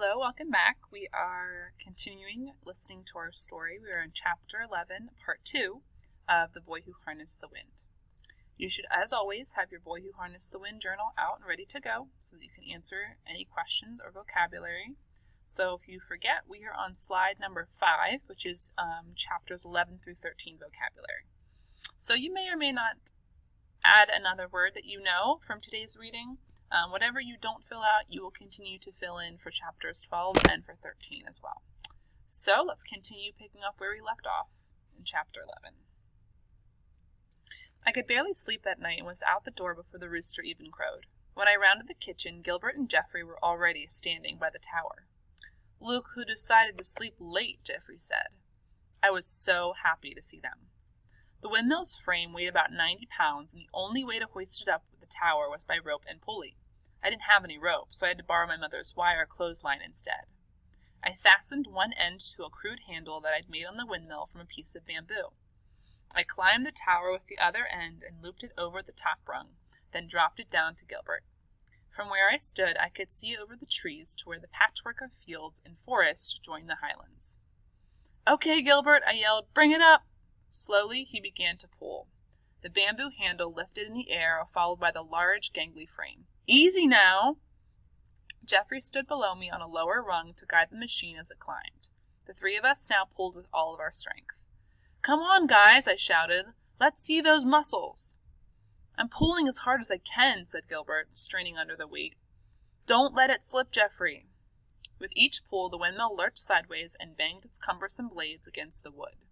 Hello, welcome back. We are continuing listening to our story. We are in Chapter 11, Part 2 of The Boy Who Harnessed the Wind. You should, as always, have your Boy Who Harnessed the Wind journal out and ready to go so that you can answer any questions or vocabulary. So if you forget, we are on slide number 5, which is chapters 11 through 13 vocabulary. So you may or may not add another word that you know from today's reading. Whatever you don't fill out, you will continue to fill in for chapters 12 and for 13 as well. So let's continue picking up where we left off in chapter 11. I could barely sleep that night and was out the door before the rooster even crowed. When I rounded the kitchen, Gilbert and Geoffrey were already standing by the tower. "Look who decided to sleep late," Geoffrey said. I was so happy to see them. The windmill's frame weighed about 90 pounds, and the only way to hoist it up with the tower was by rope and pulley. I didn't have any rope, so I had to borrow my mother's wire clothesline instead. I fastened one end to a crude handle that I'd made on the windmill from a piece of bamboo. I climbed the tower with the other end and looped it over the top rung, then dropped it down to Gilbert. From where I stood, I could see over the trees to where the patchwork of fields and forest joined the highlands. "Okay, Gilbert," I yelled, "bring it up." Slowly, he began to pull. The bamboo handle lifted in the air, followed by the large, gangly frame. "Easy now!" Geoffrey stood below me on a lower rung to guide the machine as it climbed. The three of us now pulled with all of our strength. "Come on, guys," I shouted. "Let's see those muscles." "I'm pulling as hard as I can," said Gilbert, straining under the weight. "Don't let it slip, Geoffrey." With each pull, the windmill lurched sideways and banged its cumbersome blades against the wood.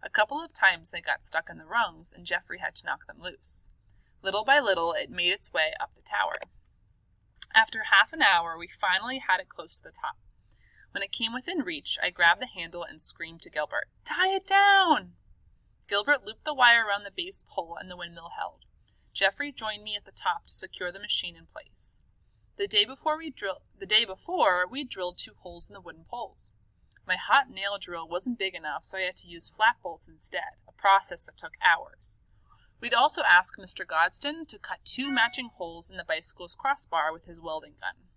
A couple of times they got stuck in the rungs, and Geoffrey had to knock them loose. Little by little, it made its way up the tower. After half an hour, we finally had it close to the top. When it came within reach, I grabbed the handle and screamed to Gilbert, "Tie it down!" Gilbert looped the wire around the base pole, and the windmill held. Geoffrey joined me at the top to secure the machine in place. The day before, we drilled 2 holes in the wooden poles. My hot nail drill wasn't big enough, so I had to use flat bolts instead, a process that took hours. We'd also asked Mr. Godston to cut 2 matching holes in the bicycle's crossbar with his welding gun.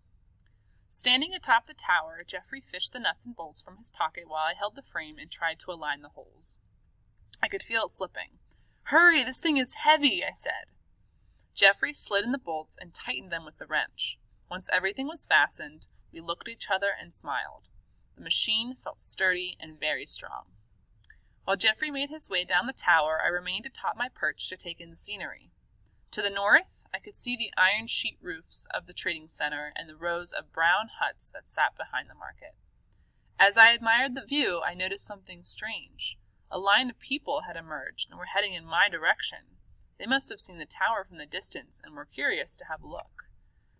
Standing atop the tower, Geoffrey fished the nuts and bolts from his pocket while I held the frame and tried to align the holes. I could feel it slipping. "Hurry, this thing is heavy," I said. Geoffrey slid in the bolts and tightened them with the wrench. Once everything was fastened, we looked at each other and smiled. The machine felt sturdy and very strong. While Geoffrey made his way down the tower, I remained atop my perch to take in the scenery. To the north, I could see the iron sheet roofs of the trading center and the rows of brown huts that sat behind the market. As I admired the view, I noticed something strange. A line of people had emerged and were heading in my direction. They must have seen the tower from the distance and were curious to have a look.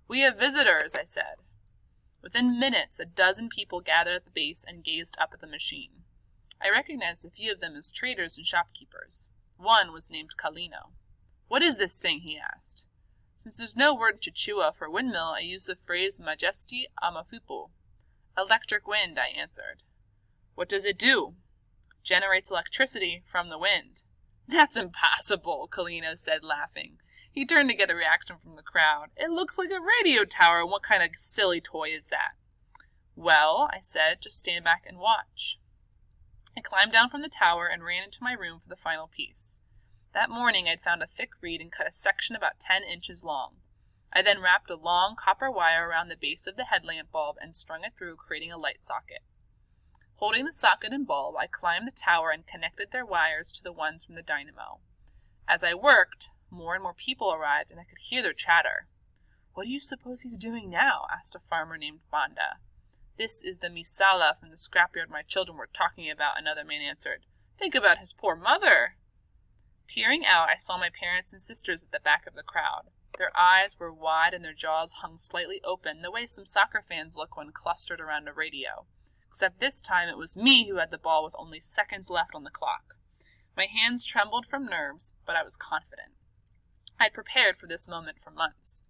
"We have visitors," I said. Within minutes, a dozen people gathered at the base and gazed up at the machine. I recognized a few of them as traders and shopkeepers. One was named Kalino. "What is this thing?" he asked. Since there's no word Chichewa for windmill, I used the phrase Majesti Amafupu. "Electric wind," I answered. "What does it do?" "Generates electricity from the wind." "That's impossible," Kalino said, laughing. He turned to get a reaction from the crowd. "It looks like a radio tower. What kind of silly toy is that?" "Well," I said, "just stand back and watch." I climbed down from the tower and ran into my room for the final piece. That morning I'd found a thick reed and cut a section about 10 inches long. I then wrapped a long copper wire around the base of the headlamp bulb and strung it through, creating a light socket. Holding the socket and bulb, I climbed the tower and connected their wires to the ones from the dynamo. As I worked, more and more people arrived, and I could hear their chatter. "What do you suppose he's doing now?" asked a farmer named Banda. "This is the misala from the scrapyard my children were talking about," another man answered. "Think about his poor mother." Peering out, I saw my parents and sisters at the back of the crowd. Their eyes were wide and their jaws hung slightly open, the way some soccer fans look when clustered around a radio. Except this time it was me who had the ball with only seconds left on the clock. My hands trembled from nerves, but I was confident. I'd prepared for this moment for months.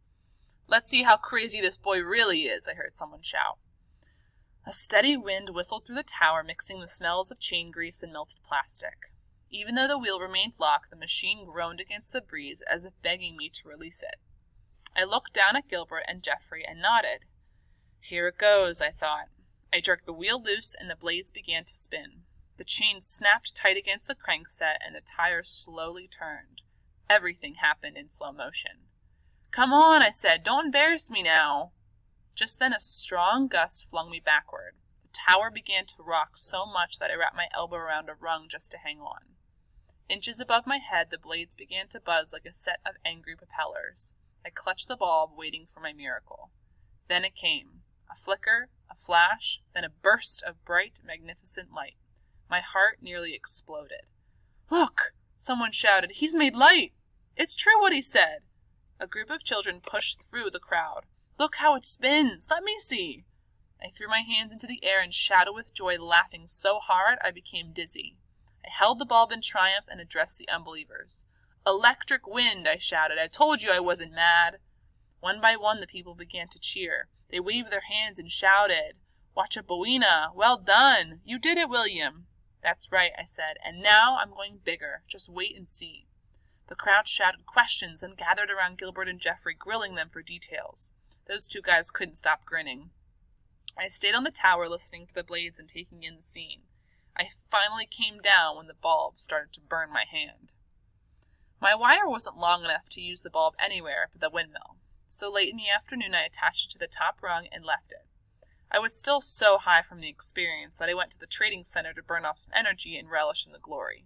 "Let's see how crazy this boy really is," I heard someone shout. A steady wind whistled through the tower, mixing the smells of chain grease and melted plastic. Even though the wheel remained locked, the machine groaned against the breeze as if begging me to release it. I looked down at Gilbert and Geoffrey and nodded. Here it goes, I thought. I jerked the wheel loose and the blades began to spin. The chain snapped tight against the crankset and the tire slowly turned. Everything happened in slow motion. "Come on," I said. "Don't embarrass me now." Just then a strong gust flung me backward. The tower began to rock so much that I wrapped my elbow around a rung just to hang on. Inches above my head, the blades began to buzz like a set of angry propellers. I clutched the bulb, waiting for my miracle. Then it came. A flicker, a flash, then a burst of bright, magnificent light. My heart nearly exploded. "Look!" someone shouted. "He's made light! It's true what he said!" A group of children pushed through the crowd. "Look how it spins! Let me see!" I threw my hands into the air and shouted with joy, laughing so hard I became dizzy. I held the bulb in triumph and addressed the unbelievers. "Electric wind!" I shouted. "I told you I wasn't mad!" One by one the people began to cheer. They waved their hands and shouted, "Wachapoina! Well done! You did it, William!" "That's right," I said, "and now I'm going bigger. Just wait and see." The crowd shouted questions and gathered around Gilbert and Jeffrey, grilling them for details. Those two guys couldn't stop grinning. I stayed on the tower listening to the blades and taking in the scene. I finally came down when the bulb started to burn my hand. My wire wasn't long enough to use the bulb anywhere but the windmill, so late in the afternoon I attached it to the top rung and left it. I was still so high from the experience that I went to the trading center to burn off some energy and relish in the glory.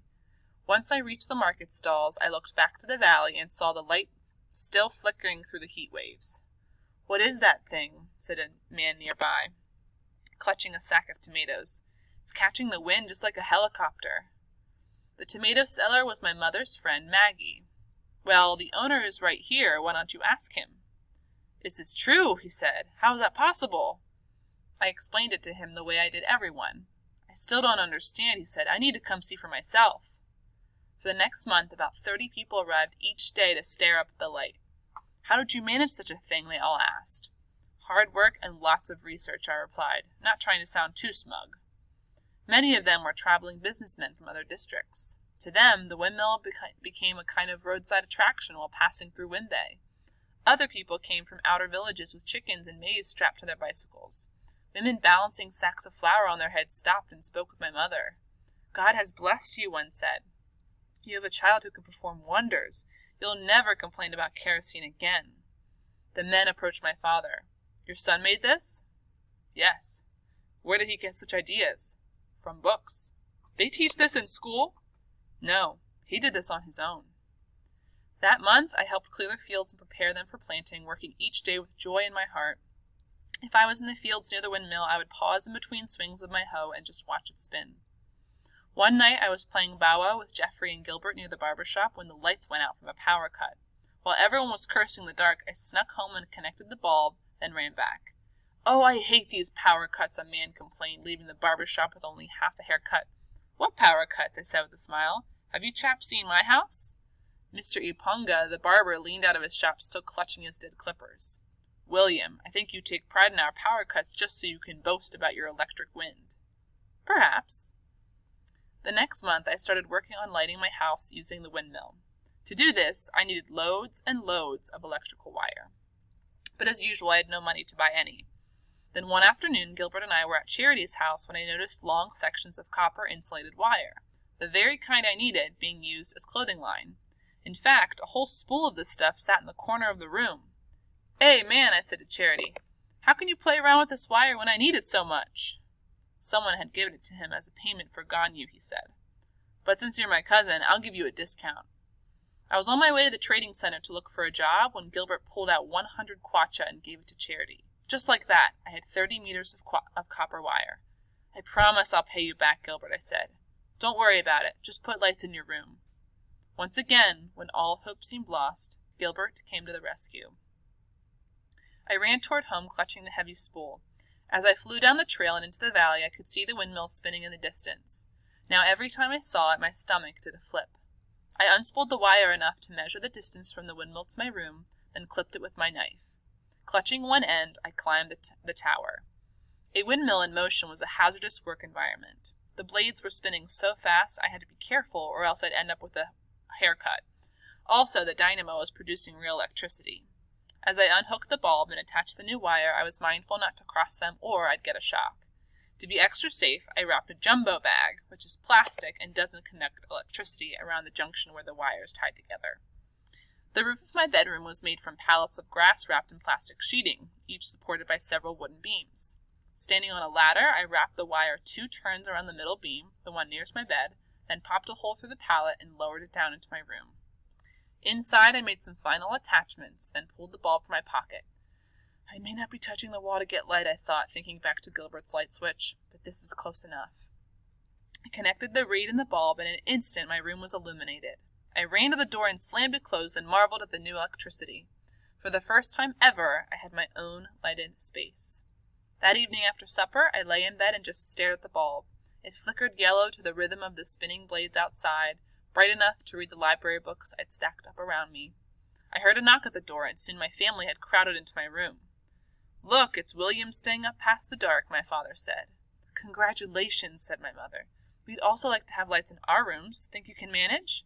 Once I reached the market stalls, I looked back to the valley and saw the light still flickering through the heat waves. "What is that thing?" said a man nearby, clutching a sack of tomatoes. "It's catching the wind just like a helicopter." The tomato seller was my mother's friend, Maggie. "Well, the owner is right here. Why don't you ask him?" "Is this true?" he said. "How is that possible?" I explained it to him the way I did everyone. "I still don't understand," he said. "I need to come see for myself." For the next month, about 30 people arrived each day to stare up at the light. "How did you manage such a thing?" they all asked. "Hard work and lots of research," I replied, not trying to sound too smug. Many of them were traveling businessmen from other districts. To them, the windmill became a kind of roadside attraction while passing through Wind Bay. Other people came from outer villages with chickens and maize strapped to their bicycles. Women balancing sacks of flour on their heads stopped and spoke with my mother. "God has blessed you," one said. "You have a child who can perform wonders. You'll never complain about kerosene again." The men approached my father. "Your son made this?" "Yes." "Where did he get such ideas?" "From books." "They teach this in school?" "No, he did this on his own." That month I helped clear the fields and prepare them for planting, working each day with joy in my heart. If I was in the fields near the windmill, I would pause in between swings of my hoe and just watch it spin. One night I was playing Bawa with Jeffrey and Gilbert near the barber shop when the lights went out from a power cut. While everyone was cursing the dark, I snuck home and connected the bulb, then ran back. "Oh, I hate these power cuts," a man complained, leaving the barber shop with only half a hair cut. "What power cuts?" I said with a smile. "Have you chaps seen my house?" Mr. Iponga, the barber, leaned out of his shop, still clutching his dead clippers. "William, I think you take pride in our power cuts just so you can boast about your electric wind." "Perhaps." The next month I started working on lighting my house using the windmill. To do this, I needed loads and loads of electrical wire. But as usual, I had no money to buy any. Then one afternoon, Gilbert and I were at Charity's house when I noticed long sections of copper insulated wire, the very kind I needed, being used as clothing line. In fact, a whole spool of this stuff sat in the corner of the room. "Hey, man," I said to Charity, "how can you play around with this wire when I need it so much?" Someone had given it to him as a payment for Ganyu, he said. "But since you're my cousin, I'll give you a discount." I was on my way to the trading center to look for a job when Gilbert pulled out 100 kwacha and gave it to Charity. Just like that, I had 30 meters of copper wire. "I promise I'll pay you back, Gilbert," I said. "Don't worry about it. Just put lights in your room." Once again, when all hope seemed lost, Gilbert came to the rescue. I ran toward home, clutching the heavy spool. As I flew down the trail and into the valley, I could see the windmill spinning in the distance. Now every time I saw it, my stomach did a flip. I unspooled the wire enough to measure the distance from the windmill to my room, then clipped it with my knife. Clutching one end, I climbed the tower. A windmill in motion was a hazardous work environment. The blades were spinning so fast I had to be careful or else I'd end up with a haircut. Also, the dynamo was producing real electricity. As I unhooked the bulb and attached the new wire, I was mindful not to cross them or I'd get a shock. To be extra safe, I wrapped a jumbo bag, which is plastic and doesn't conduct electricity, around the junction where the wire is tied together. The roof of my bedroom was made from pallets of grass wrapped in plastic sheeting, each supported by several wooden beams. Standing on a ladder, I wrapped the wire 2 turns around the middle beam, the one nearest my bed, then popped a hole through the pallet and lowered it down into my room. Inside, I made some final attachments, then pulled the bulb from my pocket. I may not be touching the wall to get light, I thought, thinking back to Gilbert's light switch, but this is close enough. I connected the reed and the bulb, and in an instant my room was illuminated. I ran to the door and slammed it closed, then marveled at the new electricity. For the first time ever, I had my own lighted space. That evening after supper, I lay in bed and just stared at the bulb. It flickered yellow to the rhythm of the spinning blades outside, bright enough to read the library books I'd stacked up around me. I heard a knock at the door, and soon my family had crowded into my room. "Look, it's William staying up past the dark," my father said. "Congratulations," said my mother. "We'd also like to have lights in our rooms. Think you can manage?"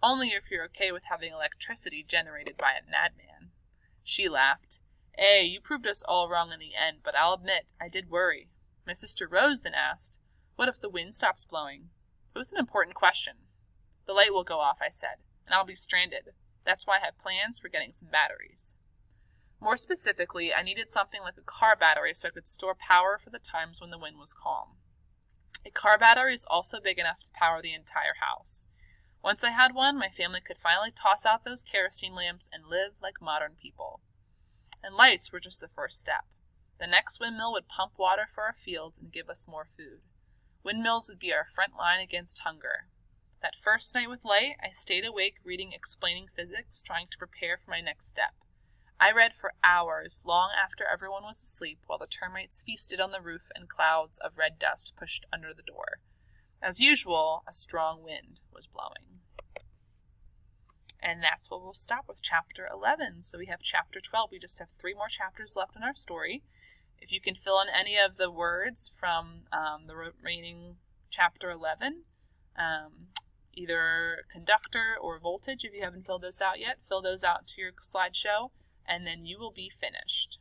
"Only if you're okay with having electricity generated by a madman." She laughed. You proved us all wrong in the end, but I'll admit, I did worry." My sister Rose then asked, "What if the wind stops blowing?" It was an important question. "The light will go off," I said, "and I'll be stranded. That's why I have plans for getting some batteries." More specifically, I needed something like a car battery so I could store power for the times when the wind was calm. A car battery is also big enough to power the entire house. Once I had one, my family could finally toss out those kerosene lamps and live like modern people. And lights were just the first step. The next windmill would pump water for our fields and give us more food. Windmills would be our front line against hunger. That first night with light, I stayed awake reading Explaining Physics, trying to prepare for my next step. I read for hours, long after everyone was asleep, while the termites feasted on the roof and clouds of red dust pushed under the door. As usual, a strong wind was blowing. And that's where we'll stop with chapter 11. So we have chapter 12. We just have 3 more chapters left in our story. If you can fill in any of the words from the remaining chapter 11, either conductor or voltage, if you haven't filled those out yet, fill those out to your slideshow, and then you will be finished.